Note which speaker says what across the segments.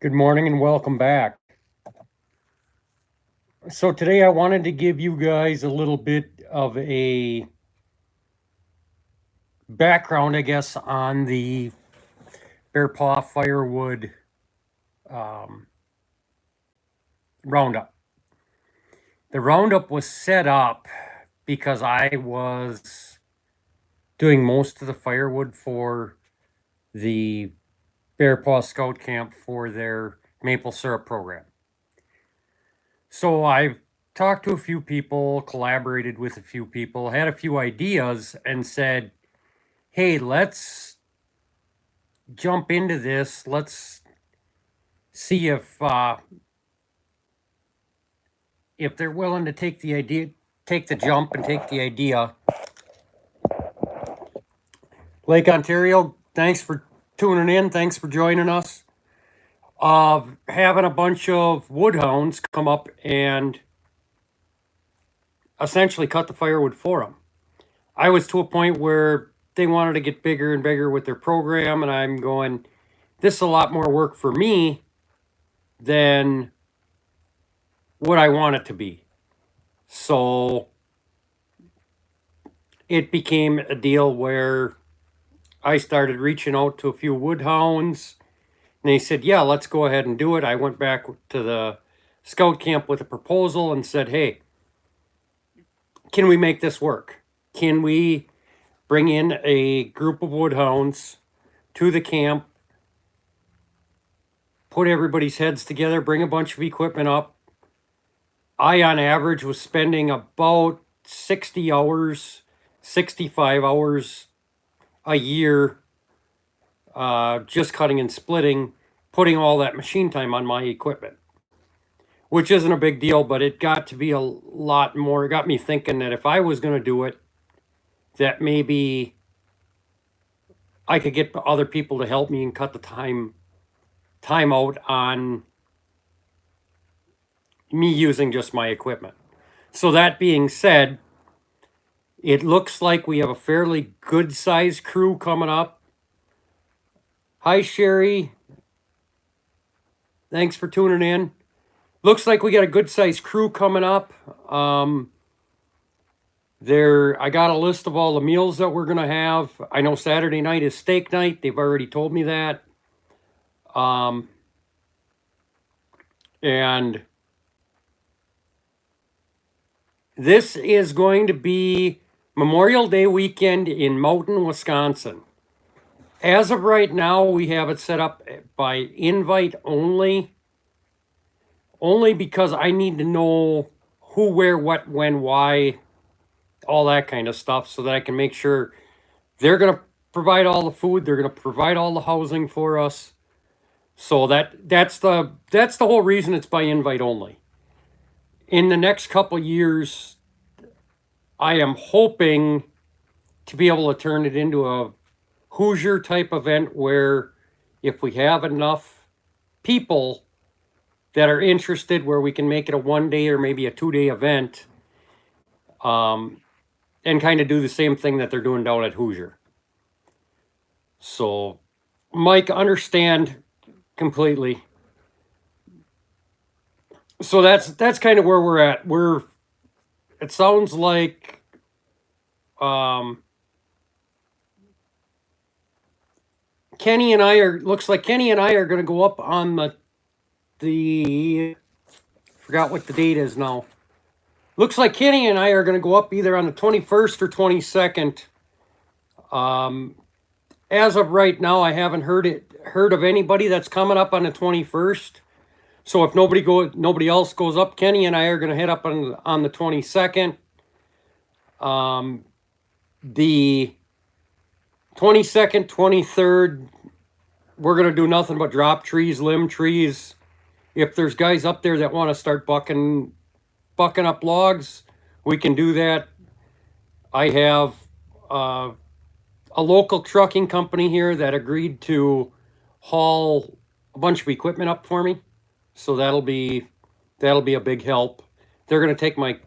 Speaker 1: Good morning and welcome back. So today I wanted to give you guys a little bit of a background, I guess, on the Bear Paw Firewood um, Roundup. The Roundup was set up because I was doing most of the firewood for the Bear Paw Scout Camp for their maple syrup program. So I've talked to a few people, collaborated with a few people, had a few ideas, and said, hey, let's jump into this. Let's see if they're willing to take the idea, take the jump, and take the idea. Lake Ontario, thanks for tuning in. Thanks for joining us. Of having a bunch of woodhounds come up and essentially cut the firewood for them. I was to a point where they wanted to get bigger and bigger with their program, and I'm going, this is a lot more work for me than what I want it to be. So it became a deal where I started reaching out to a few woodhounds, and they said, yeah, let's go ahead and do it. I went back to the scout camp with a proposal and said, hey, can we make this work? Can we bring in a group of woodhounds to the camp, put everybody's heads together, bring a bunch of equipment up? I, on average, was spending about 60 hours, 65 hours a year just cutting and splitting, putting all that machine time on my equipment, which isn't a big deal, but it got to be a lot more. It got me thinking that if I was going to do it, that maybe I could get other people to help me and cut the time out on me using just my equipment. So that being said, it looks like we have a fairly good sized crew coming up. Hi, Sherry. Thanks for tuning in. Looks like we got a good sized crew coming up. I got a list of all the meals that we're gonna have. I know Saturday night is steak night. They've already told me that. And this is going to be Memorial Day weekend in Mountain, Wisconsin. As of right now, we have it set up by invite only because I need to know who, where, what, when, why, all that kind of stuff, so that I can make sure they're going to provide all the food, they're going to provide all the housing for us. So that's the whole reason it's by invite only. In the next couple years, I am hoping to be able to turn it into a Hoosier type event where if we have enough people that are interested, where we can make it a 1 day or maybe a 2 day event, and kind of do the same thing that they're doing down at Hoosier. So, Mike, understand completely. So that's kind of where we're at. It sounds like Kenny and I are going to go up on the forgot what the date is now. Looks like Kenny and I are going to go up either on the 21st or 22nd. As of right now, I haven't heard of anybody that's coming up on the 21st. So if nobody else goes up, Kenny and I are going to head up on the 22nd. The 22nd, 23rd, we're going to do nothing but drop trees, limb trees. If there's guys up there that want to start bucking up logs, we can do that. I have a local trucking company here that agreed to haul a bunch of equipment up for me. So that'll be a big help. They're going to take my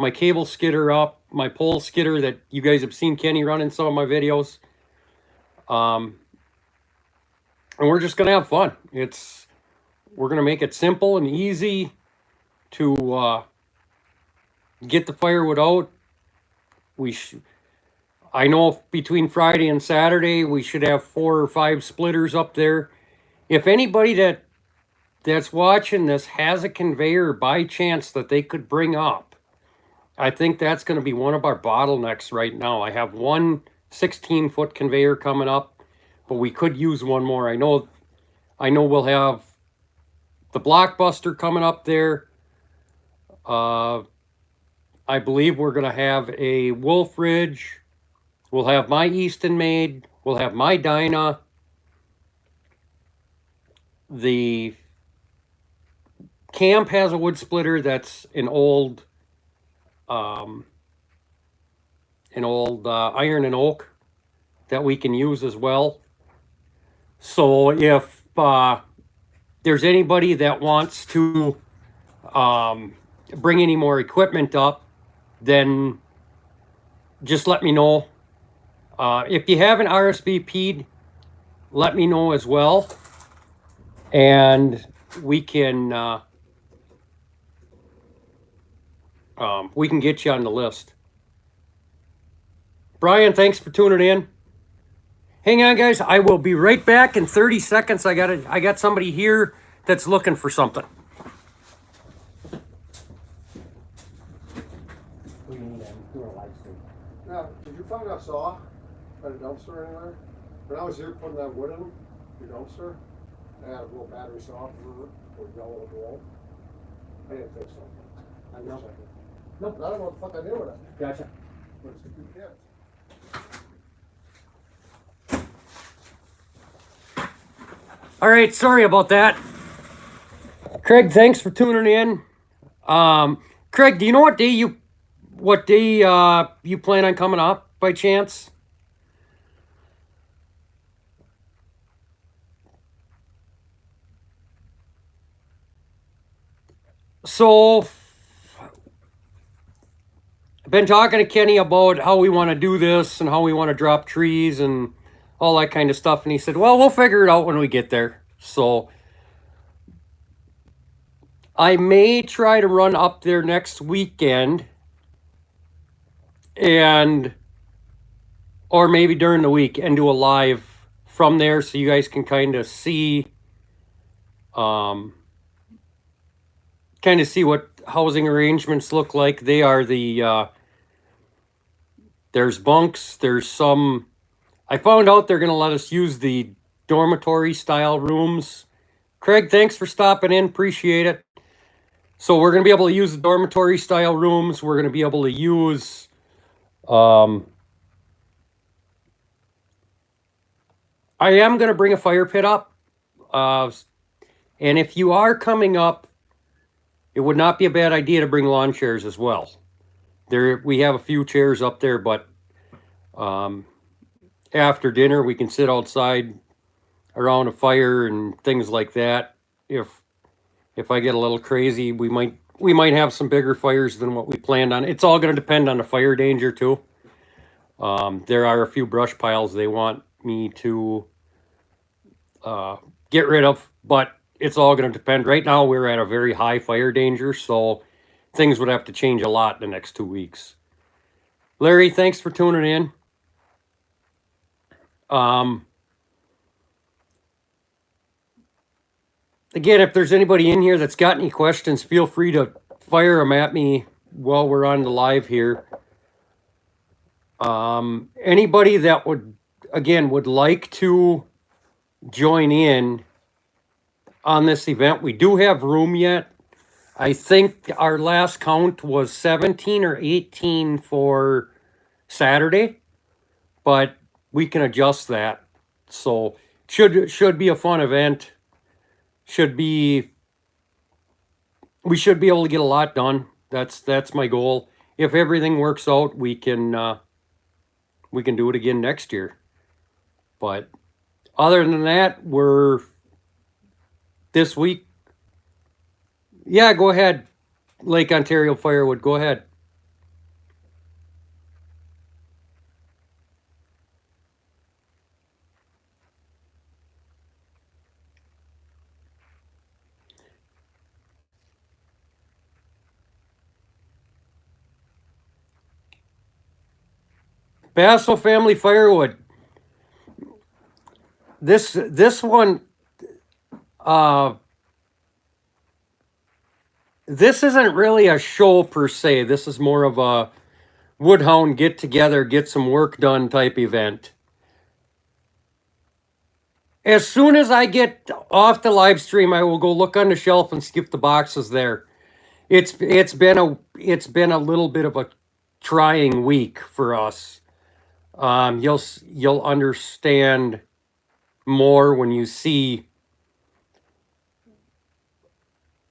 Speaker 1: cable skidder up, my pole skidder that you guys have seen Kenny run in some of my videos. And we're just going to have fun. We're going to make it simple and easy to get the firewood out. I know between Friday and Saturday we should have 4 or 5 splitters up there. If anybody that's watching this has a conveyor by chance that they could bring up, I think that's going to be one of our bottlenecks right now. I have one 16-foot conveyor coming up, but we could use one more. I know we'll have the Blockbuster coming up there. I believe we're going to have a Wolf Ridge. We'll have my Easton Made. We'll have my Dyna. The camp has a wood splitter that's an old iron and oak that we can use as well. So if there's anybody that wants to bring any more equipment up, then just let me know. If you haven't RSVP'd, let me know as well, and we can get you on the list. Brian, thanks for tuning in. Hang on, guys. I will be right back in 30 seconds. I got somebody here that's looking for something.
Speaker 2: Yeah, did you find a saw at a dumpster anywhere? When I was here putting that wood in your dumpster, I had a little battery saw for yellow roll. I didn't think so. I wish I could.
Speaker 1: Nope.
Speaker 2: I don't know what the fuck I did with it.
Speaker 1: Gotcha.
Speaker 2: But it's a good kid.
Speaker 1: All right, sorry about that. Craig, thanks for tuning in. Craig, do you know what day you plan on coming up by chance? So I've been talking to Kenny about how we want to do this and how we want to drop trees and all that kind of stuff, and he said, well, we'll figure it out when we get there. So I may try to run up there next weekend, or maybe during the week, and do a live from there so you guys can kind of see what housing arrangements look like. They are there's bunks, there's some. I found out they're going to let us use the dormitory style rooms. Craig, thanks for stopping in. Appreciate it. So we're going to be able to use the dormitory style rooms. We're going to be able to use I am going to bring a fire pit up. And if you are coming up, it would not be a bad idea to bring lawn chairs as well. We have a few chairs up there, but after dinner we can sit outside around a fire and things like that. If I get a little crazy, we might have some bigger fires than what we planned on. It's all going to depend on the fire danger too. There are a few brush piles they want me to get rid of, but it's all going to depend. Right now we're at a very high fire danger, so things would have to change a lot in the next 2 weeks. Larry, thanks for tuning in. Again, if there's anybody in here that's got any questions, feel free to fire them at me while we're on the live here. Anybody that would like to join in on this event, we do have room yet. I think our last count was 17 or 18 for Saturday, but we can adjust that. So should be a fun event. We should be able to get a lot done. That's my goal. If everything works out, we can do it again next year. But other than that, we're this week. Yeah, go ahead. Lake Ontario Firewood, go ahead. Basso Family Firewood. This one, uh, this isn't really a show per se. This is more of a Woodhound get together, get some work done type event. As soon as I get off the live stream, I will go look on the shelf and skip the boxes there. It's been a little bit of a trying week for us. You'll understand more when you see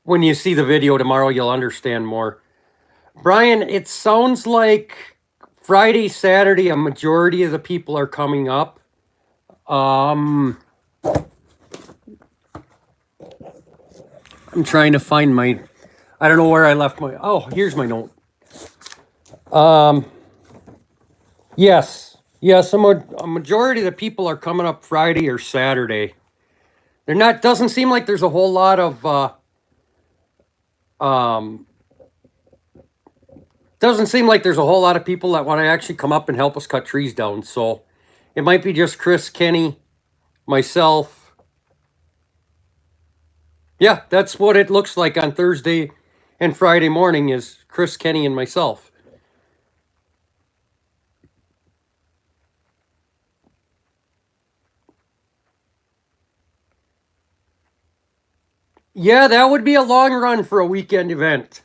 Speaker 1: the video tomorrow. You'll understand more. Brian, it sounds like Friday, Saturday, a majority of the people are coming up. I'm trying to find my. I don't know where I left my. Oh, here's my note. Yes, a majority of the people are coming up Friday or Saturday. They're not. Doesn't seem like there's a whole lot of. Doesn't seem like there's a whole lot of people that want to actually come up and help us cut trees down. So it might be just Chris, Kenny, myself. Yeah, that's what it looks like on Thursday and Friday morning is Chris, Kenny, and myself. Yeah, that would be a long run for a weekend event.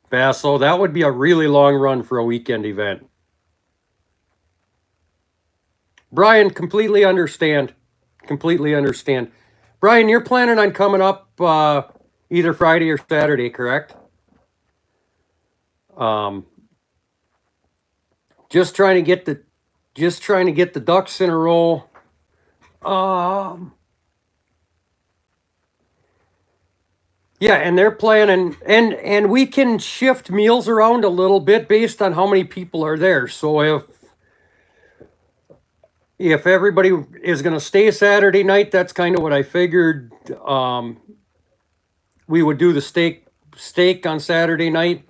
Speaker 1: Basso, that would be a really long run for a weekend event. Brian, completely understand. Completely understand. Brian, you're planning on coming up either Friday or Saturday, correct? Just trying to get the ducks in a row. Yeah, and they're planning, and we can shift meals around a little bit based on how many people are there. So if everybody is going to stay Saturday night, that's kind of what I figured. We would do the steak on Saturday night,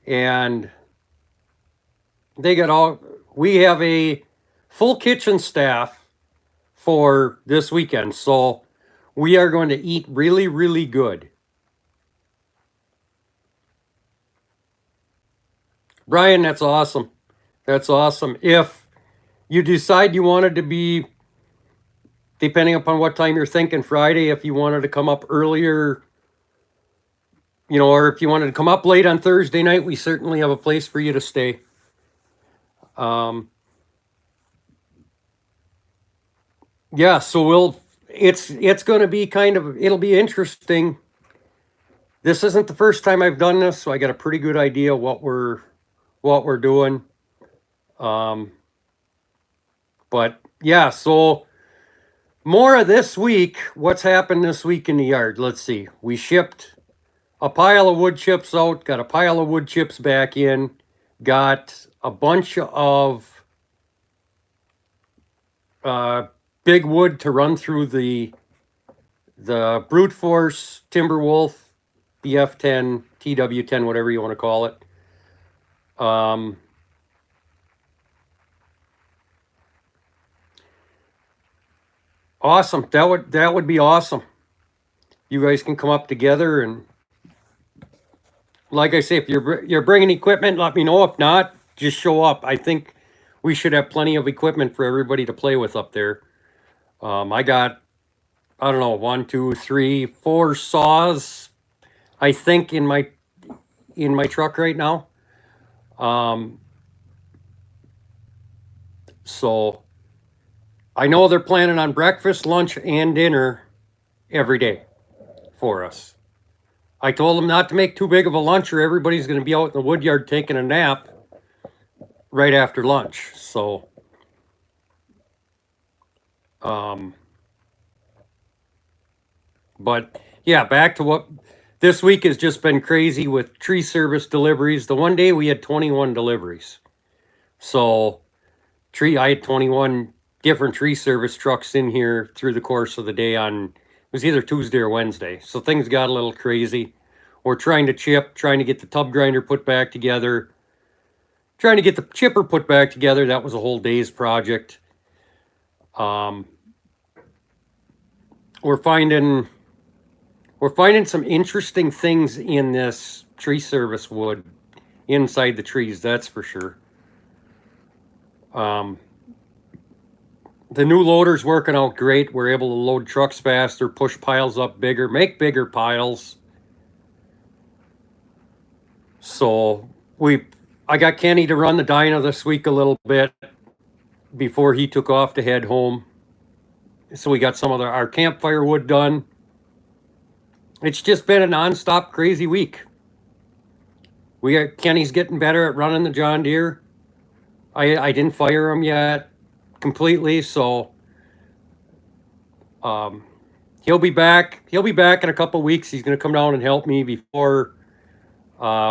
Speaker 1: and we have a full kitchen staff for this weekend, so we are going to eat really, really good. Brian, that's awesome. That's awesome. If you decide you wanted to be, depending upon what time you're thinking Friday, if you wanted to come up earlier, or if you wanted to come up late on Thursday night, we certainly have a place for you to stay. Yeah, so it's going to be it'll be interesting. This isn't the first time I've done this, so I got a pretty good idea what we're doing. But yeah, so more of this week, what's happened this week in the yard. Let's see. We shipped a pile of wood chips out, got a pile of wood chips back in, got a bunch of big wood to run through the brute force Timberwolf BF10, TW10, whatever you want to call it. Awesome. That would be awesome. You guys can come up together, and like I say, if you're bringing equipment, let me know. If not, just show up. I think we should have plenty of equipment for everybody to play with up there. I got, I don't know, 1, 2, 3, 4 saws, I think, in my truck right now. So I know they're planning on breakfast, lunch, and dinner every day for us. I told them not to make too big of a lunch, or everybody's going to be out in the wood yard taking a nap right after lunch. So, but yeah, back to what this week has just been crazy with tree service deliveries. The one day we had 21 deliveries. So I had 21 different tree service trucks in here through the course of the day it was either Tuesday or Wednesday. So things got a little crazy. We're trying to get the tub grinder put back together, trying to get the chipper put back together. That was a whole day's project. We're finding some interesting things in this tree service wood inside the trees, that's for sure. The new loader's working out great. We're able to load trucks faster, push piles up bigger, make bigger piles. So I got Kenny to run the dyno this week a little bit before he took off to head home. So we got some of our campfire wood done. It's just been a nonstop crazy week. Kenny's getting better at running the John Deere. I didn't fire him yet completely, so he'll be back. He'll be back in a couple weeks. He's going to come down and help me before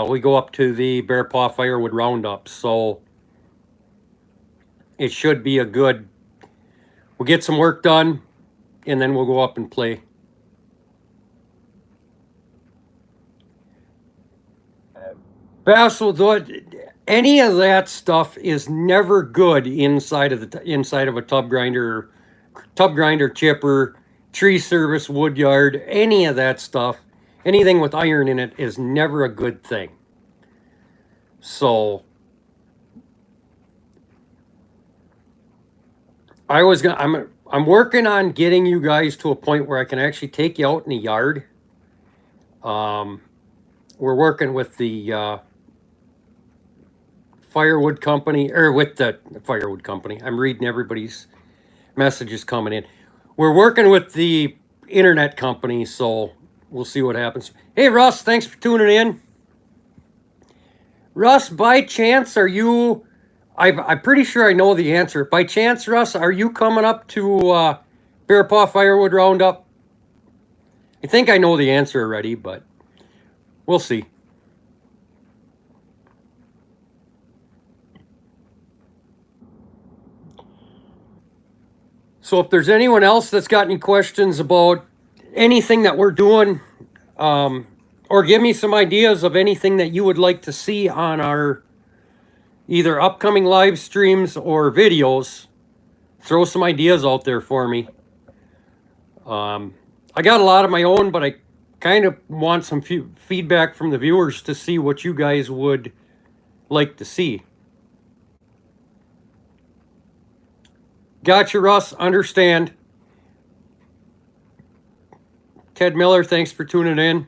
Speaker 1: we go up to the Bear Paw Firewood Roundup. So it should be a good. We'll get some work done, and then we'll go up and play. Bassel, any of that stuff is never good inside of a tub grinder, chipper, tree service, wood yard. Any of that stuff, anything with iron in it, is never a good thing. So I'm working on getting you guys to a point where I can actually take you out in the yard. We're working with the Firewood company, or with the Firewood company. I'm reading everybody's messages coming in. We're working with the internet company, so we'll see what happens. Hey, Russ, thanks for tuning in. Russ, by chance, are you... I'm pretty sure I know the answer. By chance, Russ, are you coming up to Bear Paw Firewood Roundup? I think I know the answer already, but we'll see. So if there's anyone else that's got any questions about anything that we're doing, or give me some ideas of anything that you would like to see on our either upcoming live streams or videos, throw some ideas out there for me. I got a lot of my own, but I kind of want some feedback from the viewers to see what you guys would like to see. Gotcha, Russ. Understand. Ted Miller, thanks for tuning in.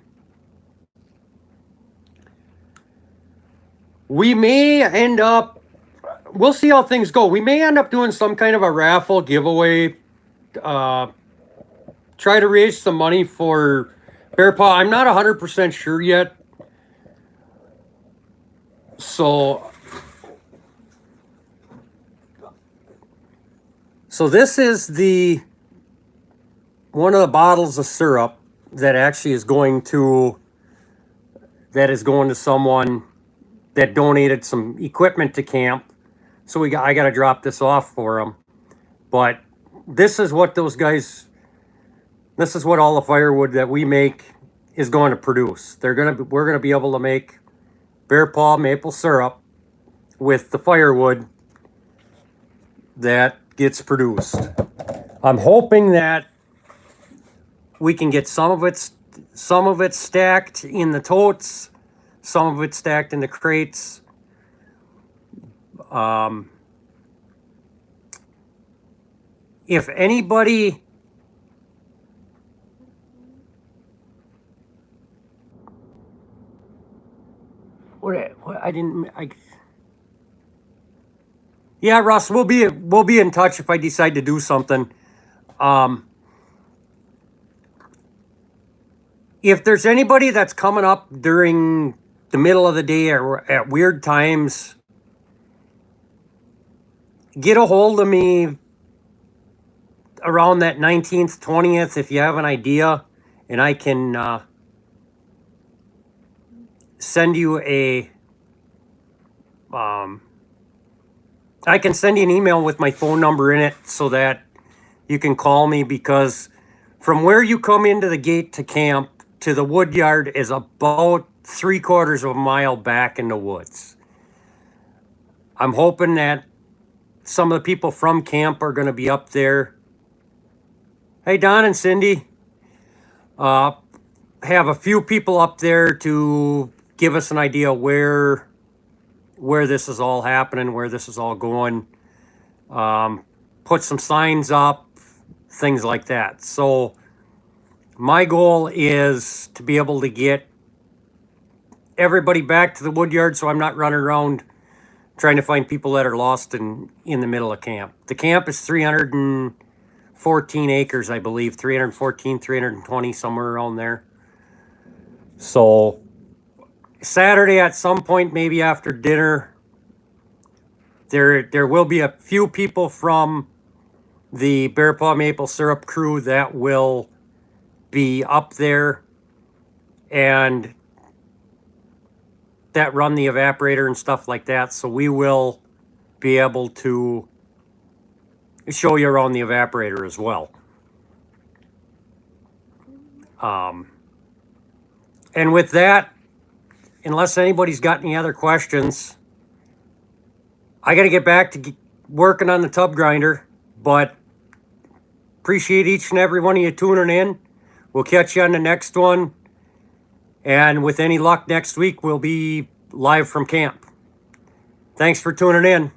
Speaker 1: We may end up, we'll see how things go. We may end up doing some kind of a raffle giveaway. Try to raise some money for Bear Paw. I'm not 100% sure yet. So this is one of the bottles of syrup that actually is going to someone that donated some equipment to camp. So I got to drop this off for them. But this is what all the firewood that we make is going to produce. We're going to be able to make Bear Paw maple syrup with the firewood that gets produced. I'm hoping that we can get some of it stacked in the totes, some of it stacked in the crates. If anybody yeah, Russ, we'll be in touch if I decide to do something. If there's anybody that's coming up during the middle of the day or at weird times, get a hold of me around that 19th, 20th if you have an idea, and I can send you I can send you an email with my phone number in it so that you can call me, because from where you come into the gate to camp to the wood yard is about 3/4 of a mile back in the woods. I'm hoping that some of the people from camp are going to be up there. Hey, Don and Cindy. Have a few people up there to give us an idea where this is all happening, where this is all going. Put some signs up, things like that. So my goal is to be able to get everybody back to the wood yard, so I'm not running around trying to find people that are lost in the middle of camp. The camp is 314 acres, I believe, 314, 320, somewhere around there. So Saturday at some point, maybe after dinner, there will be a few people from the Bear Paw Maple Syrup crew that will be up there and that run the evaporator and stuff like that. So we will be able to show you around the evaporator as well. And with that, unless anybody's got any other questions, I got to get back to working on the tub grinder, but appreciate each and every one of you tuning in. We'll catch you on the next one. And with any luck next week, we'll be live from camp. Thanks for tuning in.